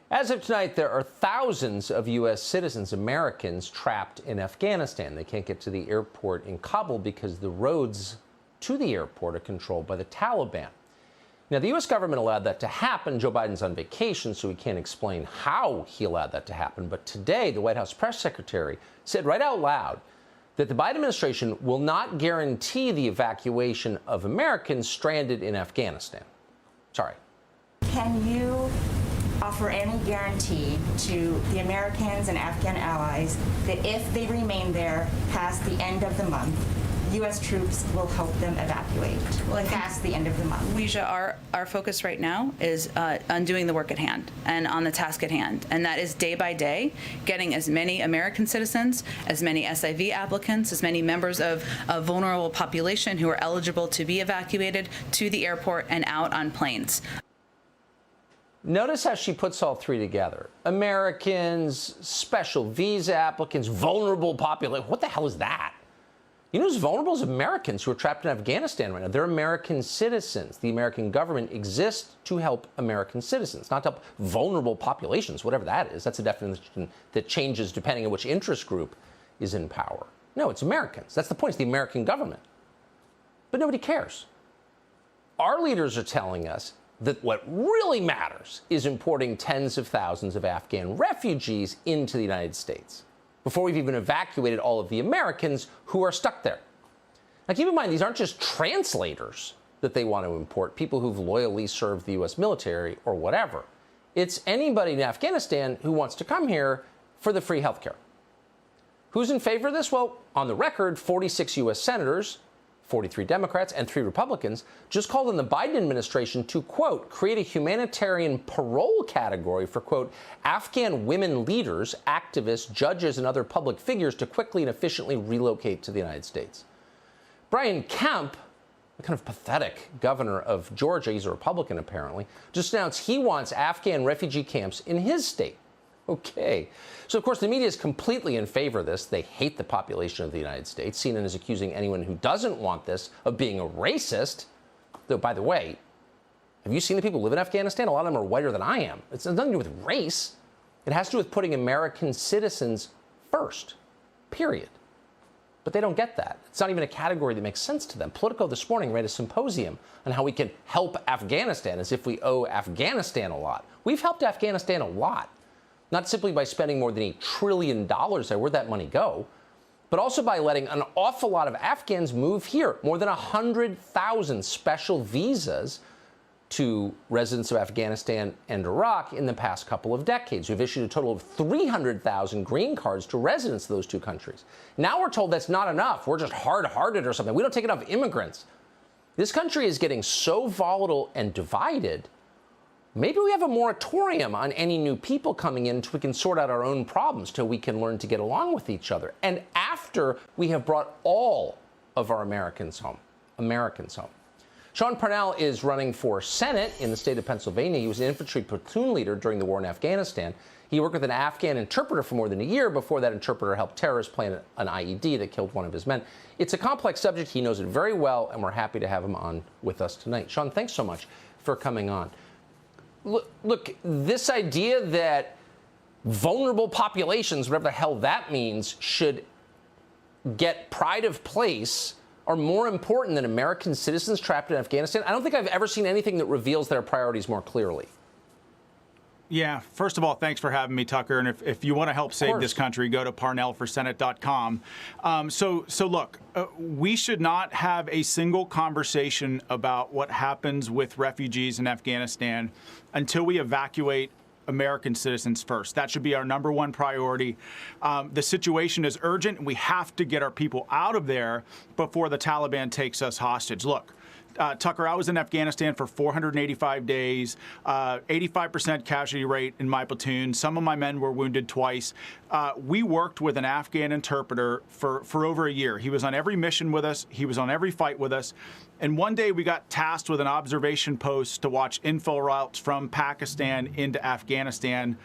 As of tonight, there are thousands of U.S. citizens, Americans, trapped in Afghanistan. They can't get to the airport in Kabul because the roads to the airport are controlled by the Taliban. Now, the U.S. government allowed that to happen. Joe Biden's on vacation, so he can't explain how he allowed that to happen. But today, the White House press secretary said right out loud that the Biden administration will not guarantee the evacuation of Americans stranded in Afghanistan. Sorry. Can you offer any guarantee to the Americans and Afghan allies that if they remain there past the end of the month, U.S. troops will help them evacuate past the end of the month? Leisha, our focus right now is on doing the work at hand and on the task at hand. And that is day by day, getting as many American citizens, as many SIV applicants, as many members of a vulnerable population who are eligible to be evacuated to the airport and out on planes. Notice how she puts all three together. Americans, special visa applicants, vulnerable population. What the hell is that? You know who's vulnerable is Americans who are trapped in Afghanistan right now. They're American citizens. The American government exists to help American citizens, not to help vulnerable populations, whatever that is. That's a definition that changes depending on which interest group is in power. No, it's Americans. That's the point. It's the American government. But nobody cares. Our leaders are telling us that what really matters is importing tens of thousands of Afghan refugees into the United States before we've even evacuated all of the Americans who are stuck there. Now, keep in mind, these aren't just translators that they want to import, people who've loyally served the U.S. military or whatever. It's anybody in Afghanistan who wants to come here for the free health care. Who's in favor of this? Well, on the record, 46 U.S. senators, 43 Democrats, and 3 Republicans just called on the Biden administration to, quote, create a humanitarian parole category for, quote, Afghan women leaders, activists, judges, and other public figures to quickly and efficiently relocate to the United States. Brian Kemp, the kind of pathetic governor of Georgia, he's a Republican apparently, just announced he wants Afghan refugee camps in his state. Okay. So, of course, the media is completely in favor of this. They hate the population of the United States. CNN is accusing anyone who doesn't want this of being a racist. Though, by the way, have you seen the people who live in Afghanistan? A lot of them are whiter than I am. It's nothing to do with race. It has to do with putting American citizens first, period. But they don't get that. It's not even a category that makes sense to them. Politico this morning ran a symposium on how we can help Afghanistan as if we owe Afghanistan a lot. We've helped Afghanistan a lot. Not simply by spending more than $1 trillion there, where'd that money go, but also by letting an awful lot of Afghans move here. More than 100,000 special visas to residents of Afghanistan and Iraq in the past couple of decades. We've issued a total of 300,000 green cards to residents of those two countries. Now we're told that's not enough. We're just hard-hearted or something. We don't take enough immigrants. This country is getting so volatile and divided. Maybe we have a moratorium on any new people coming in until we can sort out our own problems, till we can learn to get along with each other. And after we have brought all of our Americans home. Sean Parnell is running for Senate in the state of Pennsylvania. He was an infantry platoon leader during the war in Afghanistan. He worked with an Afghan interpreter for more than a year before that interpreter helped terrorists plant an IED that killed one of his men. It's a complex subject. He knows it very well, and we're happy to have him on with us tonight. Sean, thanks so much for coming on. Look, this idea that vulnerable populations, whatever the hell that means, should get pride of place are more important than American citizens trapped in Afghanistan. I don't think I've ever seen anything that reveals their priorities more clearly. Yeah, first of all, thanks for having me, Tucker. And if you want to help save this country, go to parnellforsenate.com. So look, we should not have a single conversation about what happens with refugees in Afghanistan until we evacuate American citizens first. That should be our #1 priority. The situation is urgent, and we have to get our people out of there before the Taliban takes us hostage. Look, Tucker, I was in Afghanistan for 485 days, 85% casualty rate in my platoon. Some of my men were wounded twice. We worked with an Afghan interpreter for over a year. He was on every mission with us. He was on every fight with us. And one day we got tasked with an observation post to watch info routes from Pakistan into Afghanistan.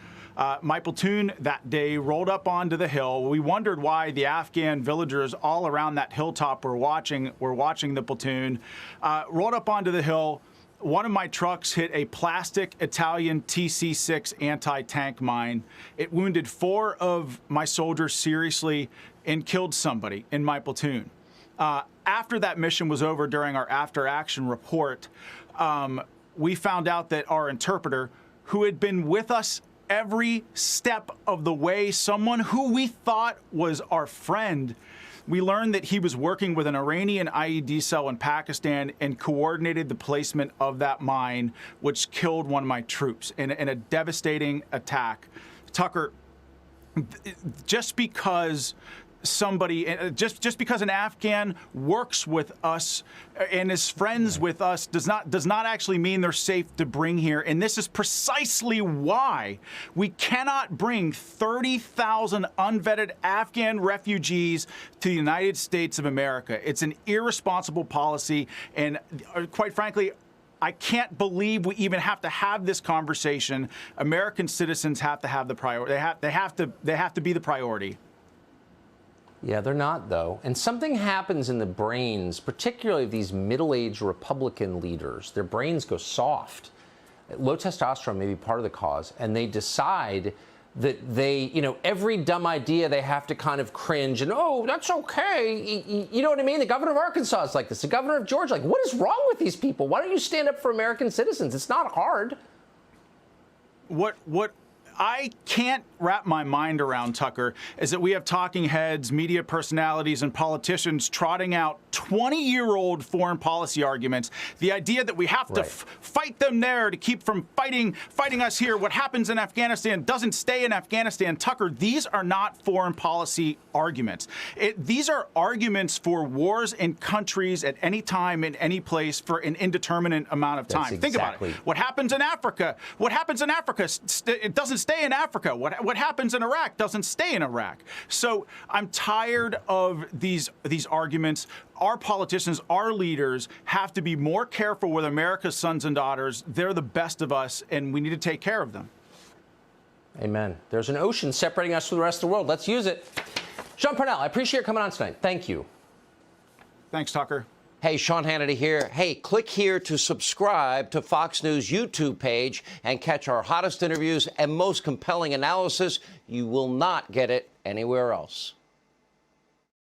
My platoon that day rolled up onto the hill. We wondered why the Afghan villagers all around that hilltop were watching the platoon. Rolled up onto the hill, one of my trucks hit a plastic Italian TC6 anti-tank mine. It wounded 4 of my soldiers seriously and killed somebody in my platoon. After that mission was over, during our after-action report, we found out that our interpreter, who had been with us every step of the way, someone who we thought was our friend, we learned that he was working with an Iranian IED cell in Pakistan and coordinated the placement of that mine, which killed one of my troops in a devastating attack. Tucker, just because an Afghan works with us and is friends with us does not actually mean they're safe to bring here. And this is precisely why we cannot bring 30,000 unvetted Afghan refugees to the United States of America. It's an irresponsible policy, and quite frankly, I can't believe we even have to have this conversation. American citizens have to have the priority. They have to be the priority. Yeah, they're not, though. And something happens in the brains, particularly of these middle-aged Republican leaders. Their brains go soft. Low testosterone may be part of the cause. And they decide that every dumb idea they have to kind of cringe and, oh, that's okay. You know what I mean? The governor of Arkansas is like this. The governor of Georgia, like, what is wrong with these people? Why don't you stand up for American citizens? It's not hard. What I can't wrap my mind around, Tucker, is that we have talking heads, media personalities, and politicians trotting out 20-year-old foreign policy arguments. The idea that we have to fight them there to keep from fighting us here. What happens in Afghanistan doesn't stay in Afghanistan. Tucker, these are not foreign policy arguments. These are arguments for wars in countries at any time, in any place, for an indeterminate amount of time. Think about it. What happens in Africa? It doesn't stay in Africa. What happens in Iraq doesn't stay in Iraq. So I'm tired of these arguments. Our politicians, our leaders have to be more careful with America's sons and daughters. They're the best of us, and we need to take care of them. Amen. There's an ocean separating us from the rest of the world. Let's use it. Sean Parnell, I appreciate you coming on tonight. Thank you. Thanks, Tucker. Hey, Sean Hannity here. Hey, click here to subscribe to Fox News YouTube page and catch our hottest interviews and most compelling analysis. You will not get it anywhere else.